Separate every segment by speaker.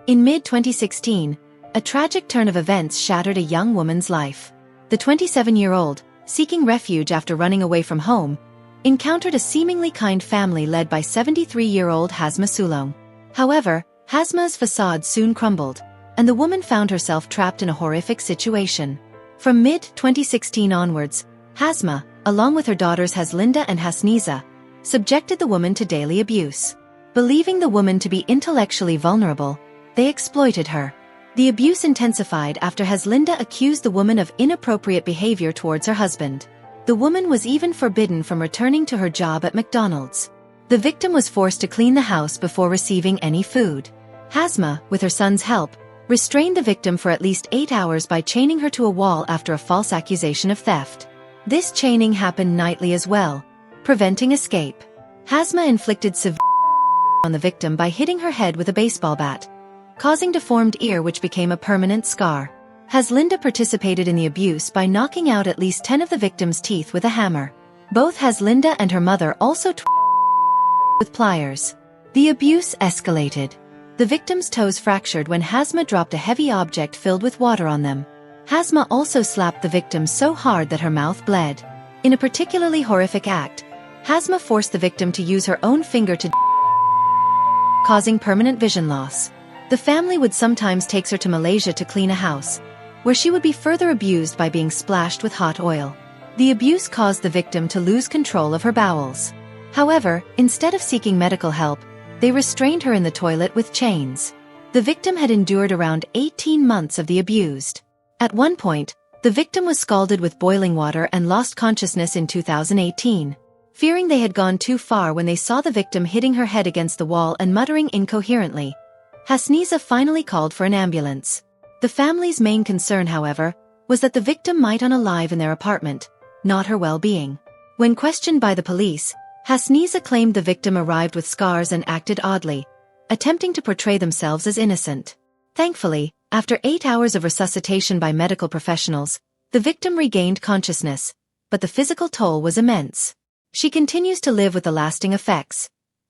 Speaker 1: In mid-2016, a tragic turn of events shattered a young woman's life. The 27-year-old, seeking refuge after running away from home, encountered a seemingly kind family led by 73-year-old Hazma Sulong. However, Hazma's facade soon crumbled, and the woman found herself trapped in a horrific situation. From mid-2016 onwards, Hazma, along with her daughters Haslinda and Hasniza, subjected the woman to daily abuse. Believing the woman to be intellectually vulnerable, they exploited her. The abuse intensified after Haslinda accused the woman of inappropriate behavior towards her husband. The woman was even forbidden from returning to her job at McDonald's. The victim was forced to clean the house before receiving any food. Hazma, with her son's help, restrained the victim for at least 8 hours by chaining her to a wall after a false accusation of theft. This chaining happened nightly as well, preventing escape. Hazma inflicted severe on the victim by hitting her head with a baseball bat, causing deformed ear which became a permanent scar. Haslinda participated in the abuse by knocking out at least 10 of the victim's teeth with a hammer. Both Haslinda and her mother also with pliers. The abuse escalated. The victim's toes fractured when Hazma dropped a heavy object filled with water on them. Hazma also slapped the victim so hard that her mouth bled. In a particularly horrific act, Hazma forced the victim to use her own finger to causing permanent vision loss. The family would sometimes take her to Malaysia to clean a house, where she would be further abused by being splashed with hot oil. The abuse caused the victim to lose control of her bowels. However, instead of seeking medical help, they restrained her in the toilet with chains. The victim had endured around 18 months of the abused. At one point, the victim was scalded with boiling water and lost consciousness in 2018. Fearing they had gone too far when they saw the victim hitting her head against the wall and muttering incoherently, Hasniza finally called for an ambulance. The family's main concern, however, was that the victim might unalive in their apartment, not her well-being. When questioned by the police, Hasniza claimed the victim arrived with scars and acted oddly, attempting to portray themselves as innocent. Thankfully, after 8 hours of resuscitation by medical professionals, the victim regained consciousness, but the physical toll was immense. She continues to live with the lasting effects: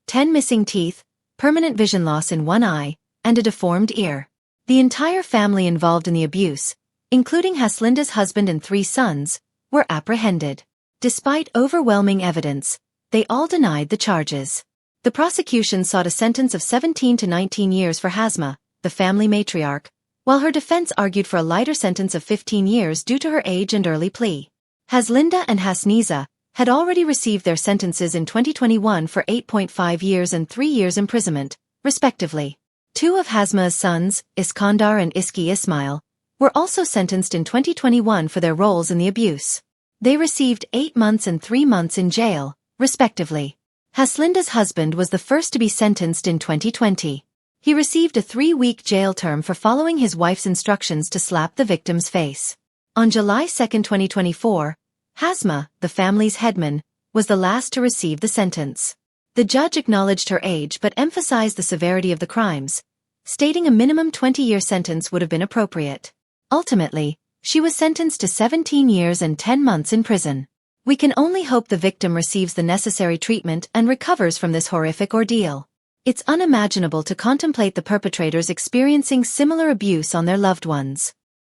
Speaker 1: 10 missing teeth, permanent vision loss in one eye, and a deformed ear. The entire family involved in the abuse, including Haslinda's husband and 3 sons, were apprehended. Despite overwhelming evidence, they all denied the charges. The prosecution sought a sentence of 17 to 19 years for Hazma, the family matriarch, while her defense argued for a lighter sentence of 15 years due to her age and early plea. Haslinda and Hasniza had already received their sentences in 2021 for 8.5 years and 3 years imprisonment, respectively. 2 of Hazma's sons, Iskandar and Iski Ismail, were also sentenced in 2021 for their roles in the abuse. They received 8 months and 3 months in jail, respectively. Haslinda's husband was the first to be sentenced in 2020. He received a 3-week jail term for following his wife's instructions to slap the victim's face. On July 2, 2024, Hazma, the family's headman, was the last to receive the sentence. The judge acknowledged her age but emphasized the severity of the crimes, stating a minimum 20-year sentence would have been appropriate. Ultimately, she was sentenced to 17 years and 10 months in prison. We can only hope the victim receives the necessary treatment and recovers from this horrific ordeal. It's unimaginable to contemplate the perpetrators experiencing similar abuse on their loved ones.